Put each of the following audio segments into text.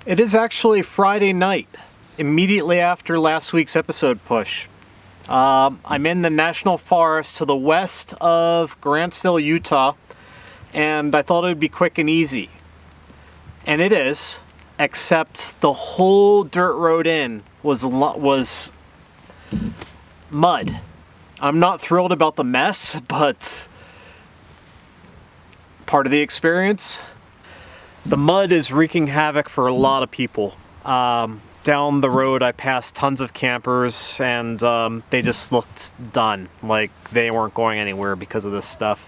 It is actually Friday night, immediately after last week's episode push. I'm in the National Forest to the west of Grantsville, Utah, and I thought it would be quick and easy. And it is, except the whole dirt road in was mud. I'm not thrilled about the mess, but part of the experience. The mud is wreaking havoc for a lot of people. Down the road I passed tons of campers and they just looked done, like they weren't going anywhere because of this stuff.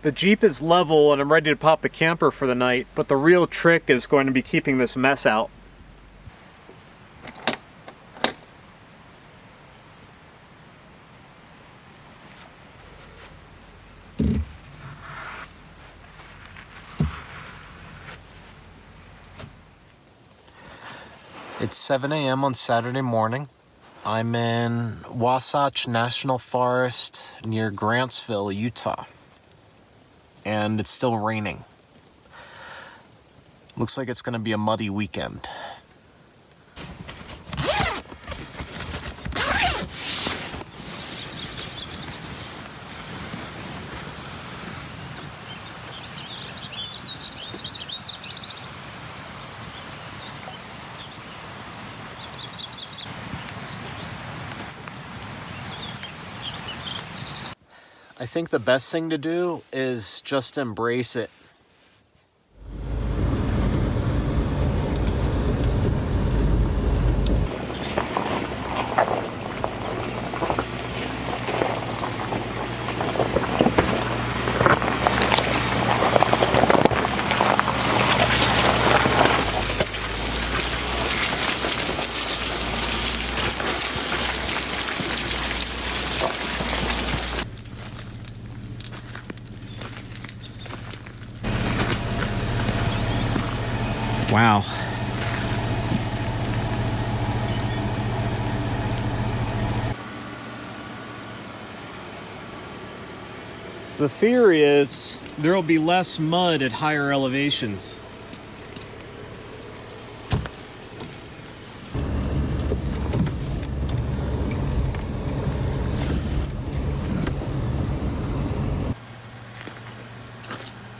The Jeep is level and I'm ready to pop the camper for the night, but the real trick is going to be keeping this mess out. It's 7 a.m. on Saturday morning. I'm in Wasatch National Forest near Grantsville, Utah. And it's still raining. Looks like it's going to be a muddy weekend. I think the best thing to do is just embrace it. Wow. The theory is there will be less mud at higher elevations.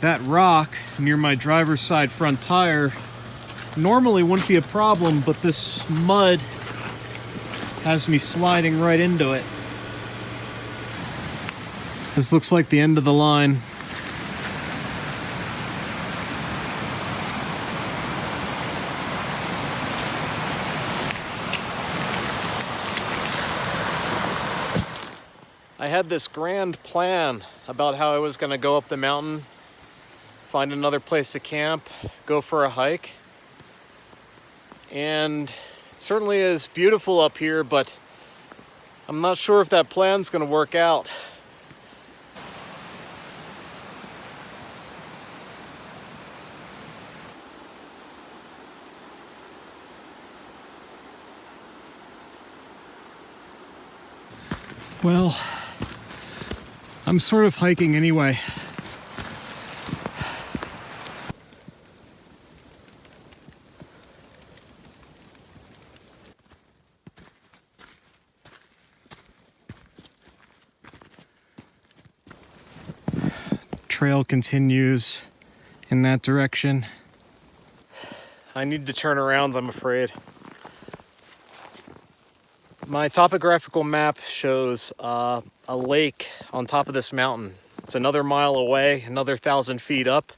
That rock near my driver's side front tire normally wouldn't be a problem, but this mud has me sliding right into it. This looks like the end of the line. I had this grand plan about how I was going to go up the mountain, find another place to camp, go for a hike. And it certainly is beautiful up here, but I'm not sure if that plan's going to work out. Well, I'm sort of hiking anyway. Trail continues in that direction. I need to turn around, I'm afraid. My topographical map shows a lake on top of this mountain. It's another mile away, another 1,000 feet up,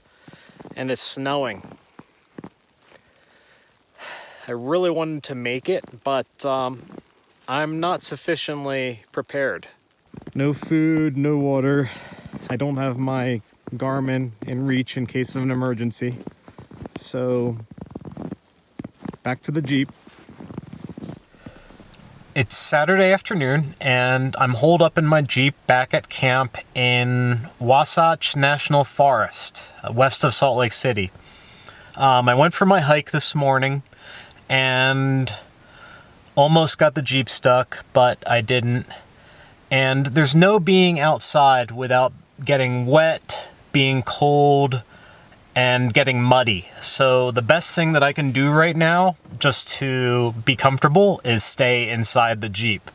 and it's snowing. I really wanted to make it, but I'm not sufficiently prepared. No food, no water. I don't have my Garmin in reach in case of an emergency. So, back to the Jeep. It's Saturday afternoon, and I'm holed up in my Jeep back at camp in Wasatch National Forest, west of Salt Lake City. I went for my hike this morning, and almost got the Jeep stuck, but I didn't. And there's no being outside without getting wet, being cold, and getting muddy. So the best thing that I can do right now, just to be comfortable, is stay inside the Jeep.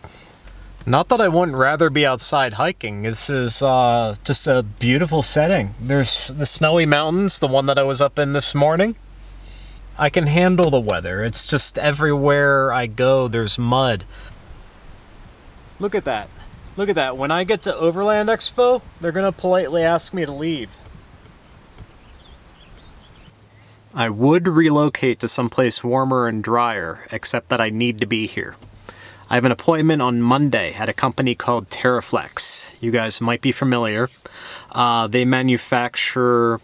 Not that I wouldn't rather be outside hiking. This is just a beautiful setting. There's the snowy mountains, the one that I was up in this morning. I can handle the weather. It's just everywhere I go, there's mud. Look at that. Look at that. When I get to Overland Expo, they're gonna politely ask me to leave. I would relocate to someplace warmer and drier, except that I need to be here. I have an appointment on Monday at a company called Teraflex. You guys might be familiar. They manufacture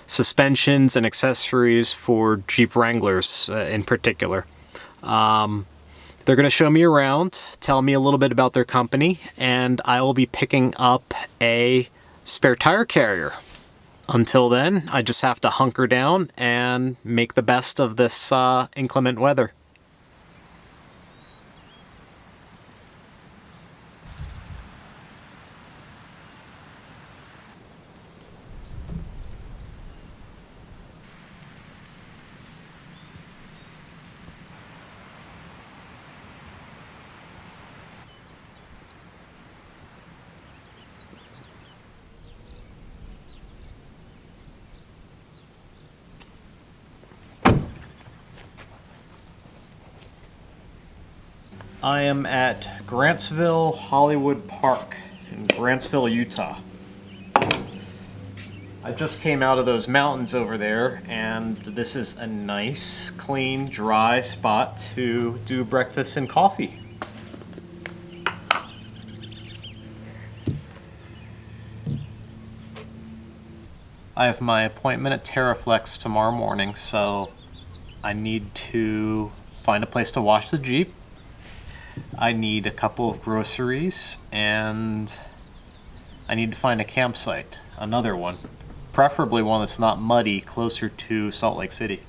suspensions and accessories for Jeep Wranglers in particular. They're going to show me around, tell me a little bit about their company, and I will be picking up a spare tire carrier. Until then, I just have to hunker down and make the best of this inclement weather. I am at Grantsville Hollywood Park in Grantsville, Utah. I just came out of those mountains over there, and this is a nice, clean, dry spot to do breakfast and coffee. I have my appointment at Teraflex tomorrow morning, so I need to find a place to wash the Jeep. I need a couple of groceries, and I need to find a campsite, another one. Preferably one that's not muddy, closer to Salt Lake City.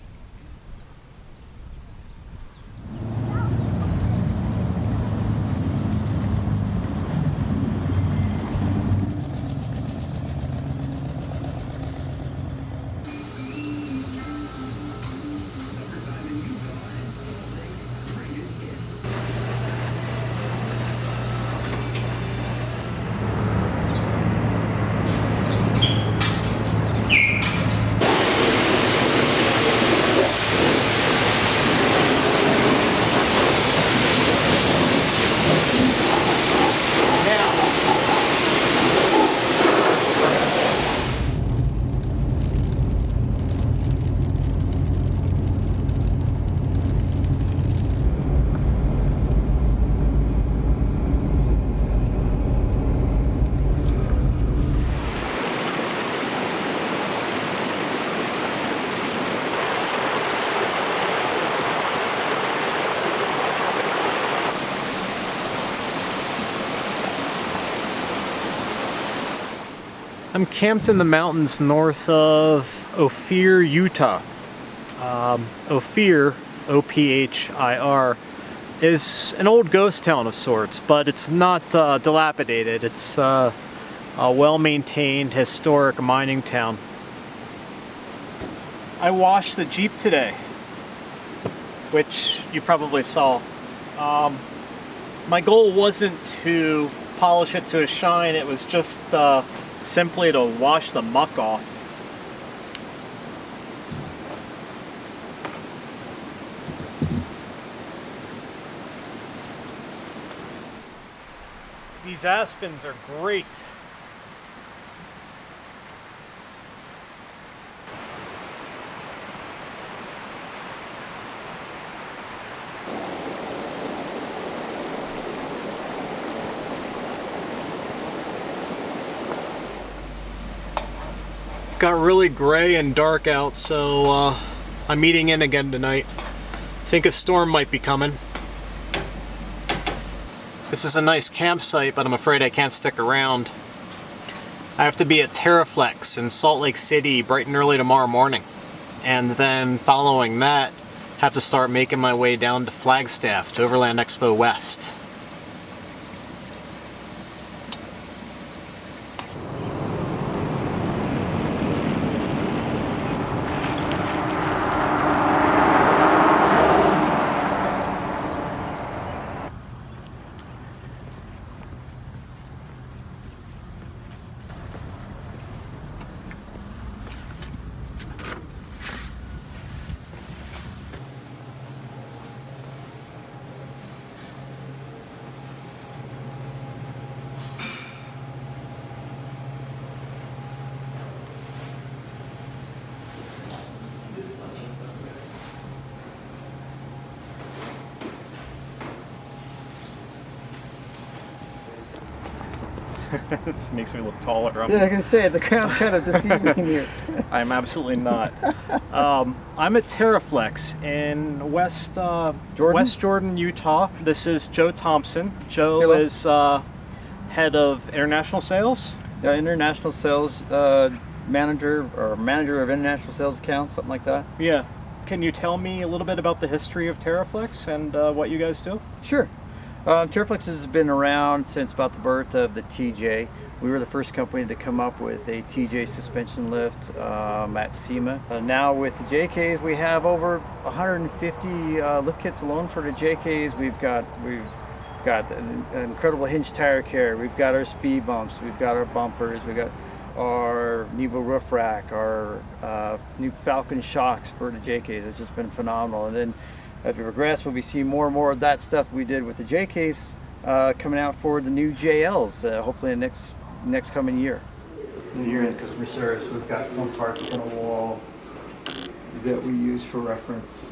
I'm camped in the mountains north of Ophir, Utah. Ophir, O-P-H-I-R, is an old ghost town of sorts, but it's not dilapidated. It's a well-maintained, historic mining town. I washed the Jeep today, which you probably saw. My goal wasn't to polish it to a shine, it was just simply to wash the muck off. These aspens are great. Got really gray and dark out, so I'm meeting in again tonight. Think a storm might be coming. This is a nice campsite, but I'm afraid I can't stick around. I have to be at Teraflex in Salt Lake City bright and early tomorrow morning. And then following that, have to start making my way down to Flagstaff to Overland Expo West. This makes me look taller. Yeah, I can say the crown's kind of deceiving here. I'm absolutely not. I'm at Teraflex in West Jordan, Utah. This is Joe Thompson. Joe Hello. is head of international sales. Yeah, international sales manager of international sales accounts, something like that. Yeah. Can you tell me a little bit about the history of Teraflex and what you guys do? Sure. Teraflex has been around since about the birth of the TJ. We were the first company to come up with a TJ suspension lift at SEMA. Now with the JKs, we have over 150 lift kits alone for the JKs. We've got an incredible hinge tire carrier. We've got our speed bumps. We've got our bumpers. We've got our Nebo roof rack. Our new Falcon shocks for the JKs. It's just been phenomenal. And then as we progress, we'll be seeing more and more of that stuff we did with the JKs coming out for the new JLs, hopefully in the next coming year. And here in customer service, we've got some parts on the wall that we use for reference.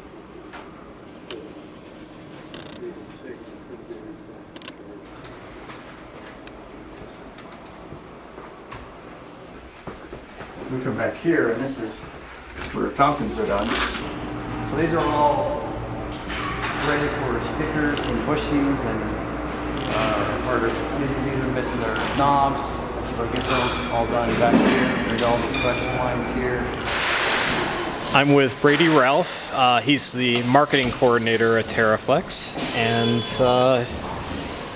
We come back here, and this is where Falcons are done. So these are all ready for stickers and bushings, and these are missing their knobs. So we'll get those all done back here. There's all the question lines here. I'm with Brady Ralph. He's the marketing coordinator at Teraflex, and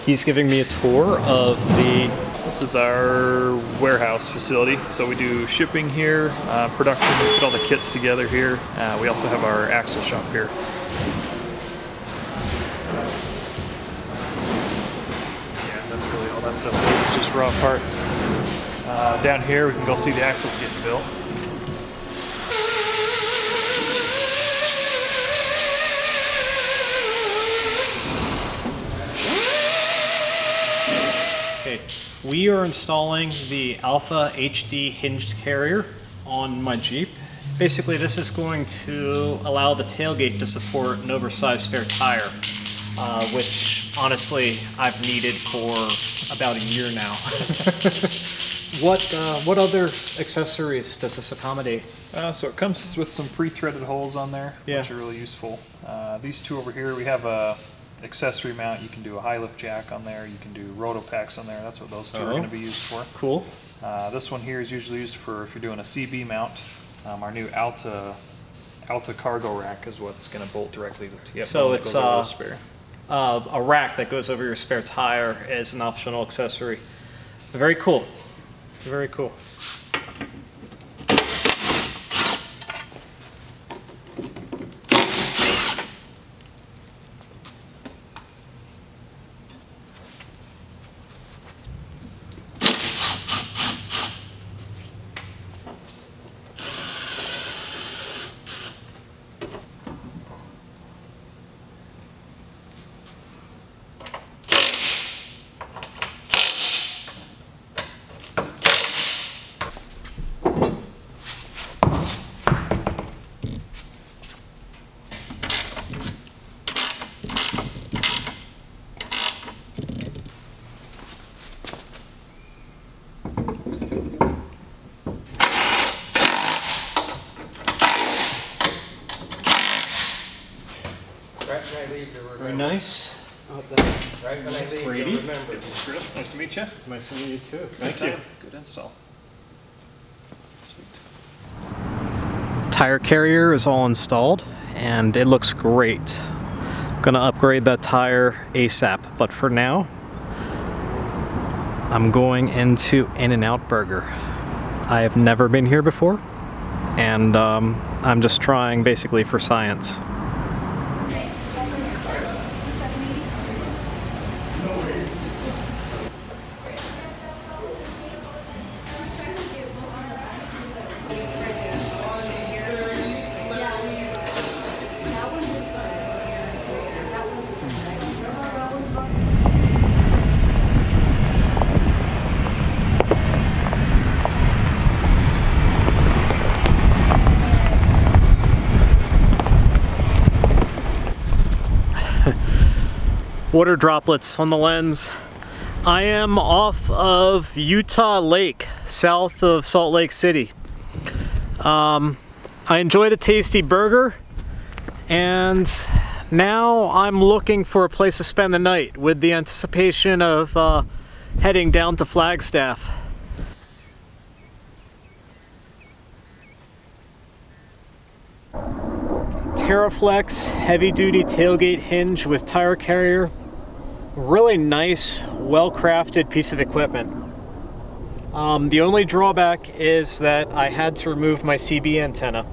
he's giving me a tour of the... This is our warehouse facility. So we do shipping here, production, we put all the kits together here. We also have our axle shop here. Yeah, that's really all that stuff is. It's just raw parts. Down here we can go see the axles getting built. Okay. We are installing the Alpha HD hinged carrier on my Jeep. Basically, this is going to allow the tailgate to support an oversized spare tire, which honestly I've needed for about a year now. What other accessories does this accommodate? So it comes with some pre-threaded holes on there, which are really useful. These two over here, we have a accessory mount. You can do a high lift jack on there. You can do roto packs on there. That's what those two are going to be used for. Cool. This one here is usually used for if you're doing a CB mount. Our new Alta cargo rack is what's going to bolt directly to get. So it's a rack that goes over your spare tire as an optional accessory. Very cool. Very cool. Very nice. Right when I leave, Brady. you'll remember. Chris, nice to meet you. Nice to meet you too. Thank you. Good install. Sweet. Tire carrier is all installed and it looks great. I'm gonna upgrade that tire ASAP, but for now I'm going into In-N-Out Burger. I have never been here before and I'm just trying basically for science. Water droplets on the lens. I am off of Utah Lake, south of Salt Lake City. I enjoyed a tasty burger, and now I'm looking for a place to spend the night with the anticipation of heading down to Flagstaff. Teraflex heavy-duty tailgate hinge with tire carrier. Really nice, well-crafted piece of equipment. The only drawback is that I had to remove my CB antenna.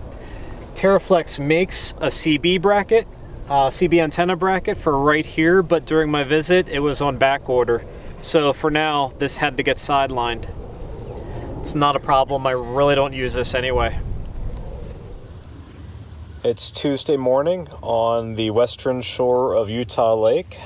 Teraflex makes a CB bracket, CB antenna bracket for right here, but during my visit it was on back order. So for now, this had to get sidelined. It's not a problem, I really don't use this anyway. It's Tuesday morning on the western shore of Utah Lake.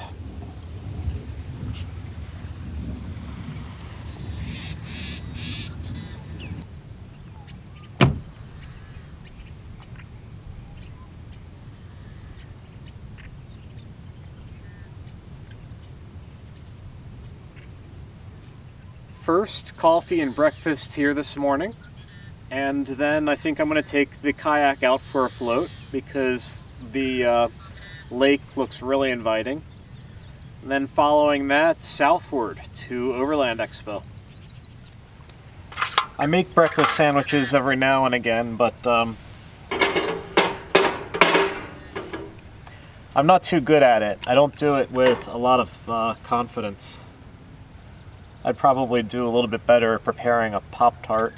First, coffee and breakfast here this morning, and then I think I'm going to take the kayak out for a float because the lake looks really inviting. And then following that, southward to Overland Expo. I make breakfast sandwiches every now and again, but I'm not too good at it. I don't do it with a lot of confidence. I'd probably do a little bit better preparing a Pop-Tart.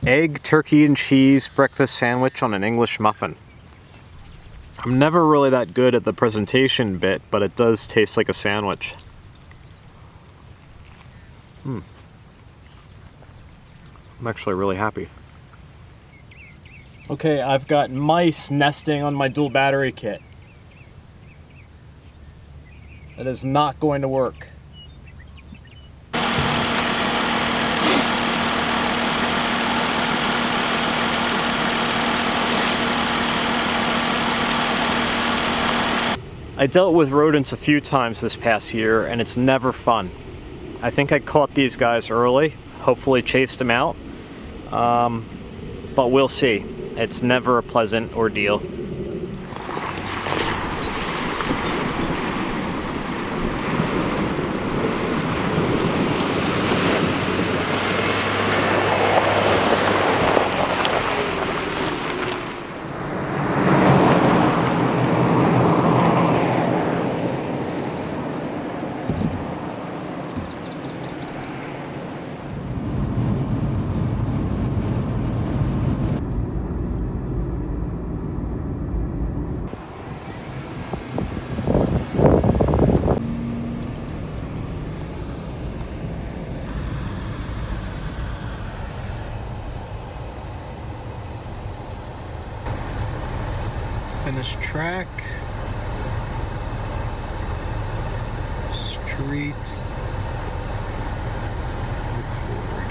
Egg, turkey, and cheese breakfast sandwich on an English muffin. I'm never really that good at the presentation bit, but it does taste like a sandwich. I'm actually really happy. Okay, I've got mice nesting on my dual battery kit. That is not going to work. I dealt with rodents a few times this past year, and it's never fun. I think I caught these guys early, hopefully chased them out, but we'll see. It's never a pleasant ordeal. Finish track, street, record.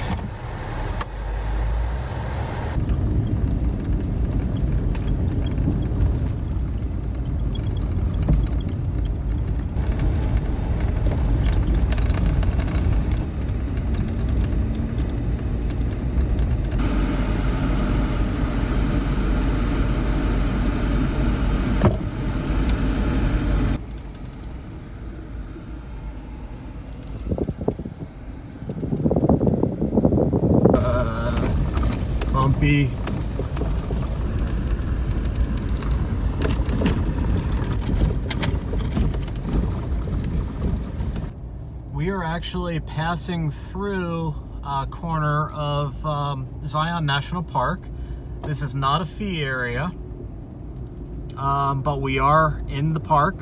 Bumpy. We are actually passing through a corner of Zion National Park. This is not a fee area, but we are in the park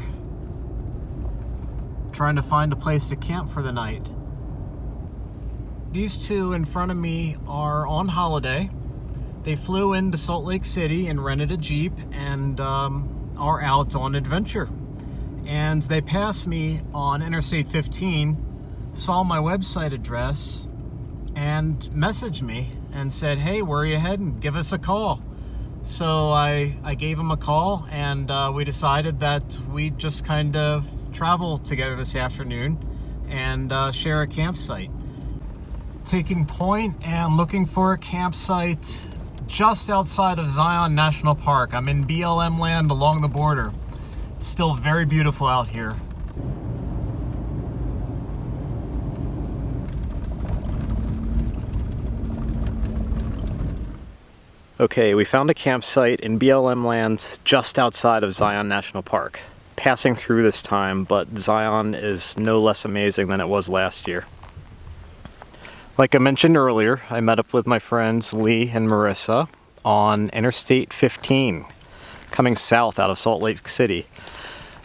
trying to find a place to camp for the night. These two in front of me are on holiday. They flew into Salt Lake City and rented a Jeep and are out on adventure. and they passed me on Interstate 15, saw my website address, and messaged me and said, hey, where are you heading? Give us a call. So I gave them a call, and we decided that we'd just kind of travel together this afternoon and share a campsite. Taking point and looking for a campsite just outside of Zion National Park. I'm in BLM land along the border. It's still very beautiful out here. Okay, we found a campsite in BLM land just outside of Zion National Park. Passing through this time, but Zion is no less amazing than it was last year. Like I mentioned earlier, I met up with my friends Lee and Marissa on Interstate 15, coming south out of Salt Lake City.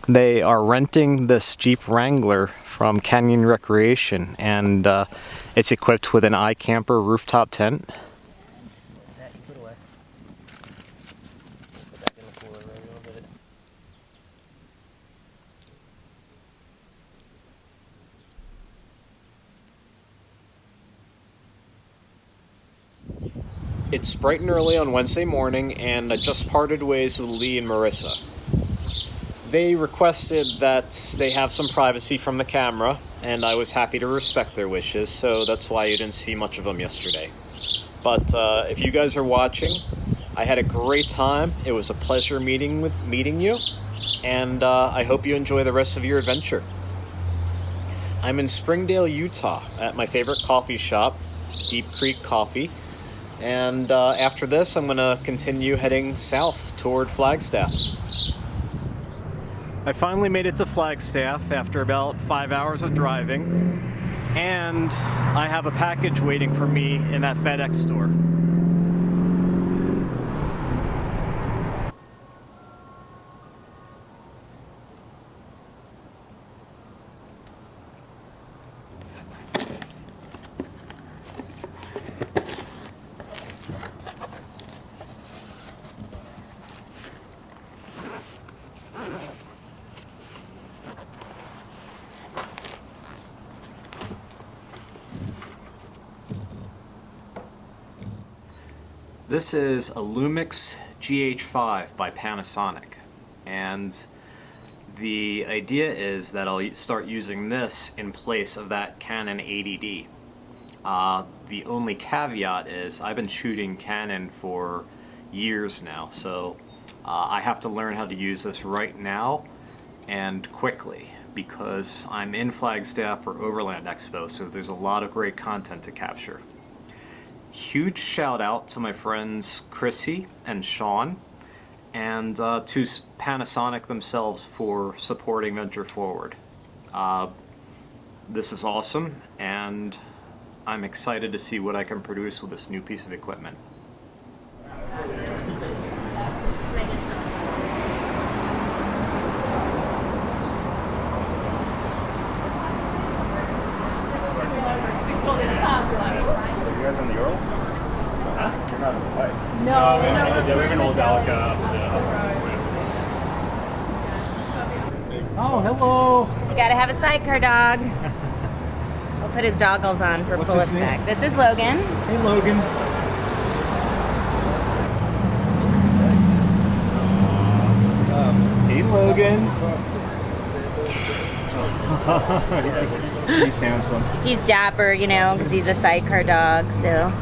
They are renting this Jeep Wrangler from Canyon Recreation, and it's equipped with an iCamper rooftop tent. It's bright and early on Wednesday morning, and I just parted ways with Lee and Marissa. They requested that they have some privacy from the camera, and I was happy to respect their wishes, so that's why you didn't see much of them yesterday. But if you guys are watching, I had a great time. It was a pleasure meeting you, and I hope you enjoy the rest of your adventure. I'm in Springdale, Utah, at my favorite coffee shop, Deep Creek Coffee. And after this, I'm going to continue heading south toward Flagstaff. I finally made it to Flagstaff after about 5 hours of driving, and I have a package waiting for me in that FedEx store. This is a Lumix GH5 by Panasonic, and the idea is that I'll start using this in place of that Canon 80D. The only caveat is I've been shooting Canon for years now, so I have to learn how to use this right now and quickly, because I'm in Flagstaff for Overland Expo, so there's a lot of great content to capture. Huge shout out to my friends Chrissy and Sean, and to Panasonic themselves for supporting Venture Forward. This is awesome, and I'm excited to see what I can produce with this new piece of equipment. You guys on the Earl? Huh? You're not on the bike. No, we're in Old Dalica. Oh, hello! You gotta have a sidecar dog. We'll put his goggles on for full effect. This is Logan. Hey, Logan. Hey, Logan. He's handsome. He's dapper, you know, because he's a sidecar dog, so.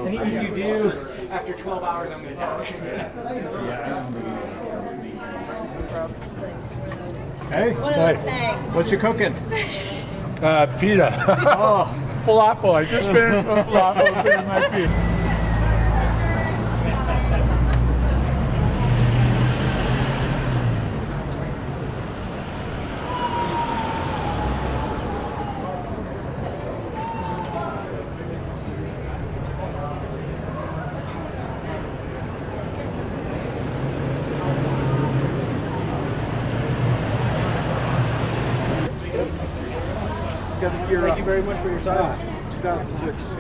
Anything you do after 12 hours, I'm going to tell you. Hey, what's you cooking? Pita. Oh, Falafel. I just finished a falafel in my pita. Thank you very much for your time. 2006.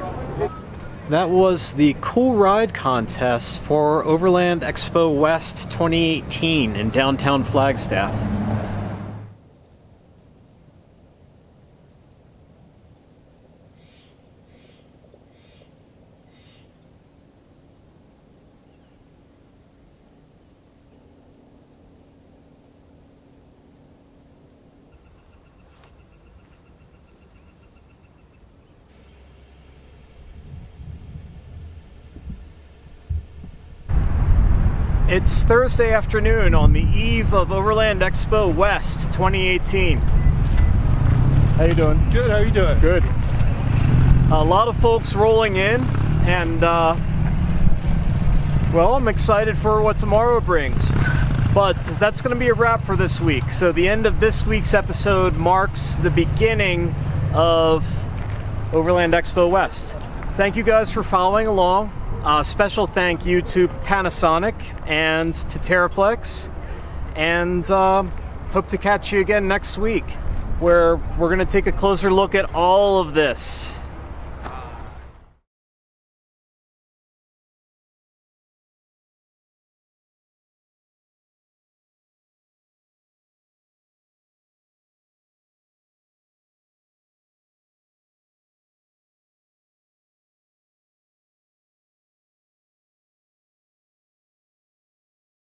That was the Cool Ride contest for Overland Expo West 2018 in downtown Flagstaff. It's Thursday afternoon on the eve of Overland Expo West 2018. How you doing? Good, how you doing? Good. A lot of folks rolling in, and well, I'm excited for what tomorrow brings. But that's going to be a wrap for this week. So the end of this week's episode marks the beginning of Overland Expo West. Thank you guys for following along. Special thank you to Panasonic and to Teraflex, and hope to catch you again next week, where we're going to take a closer look at all of this.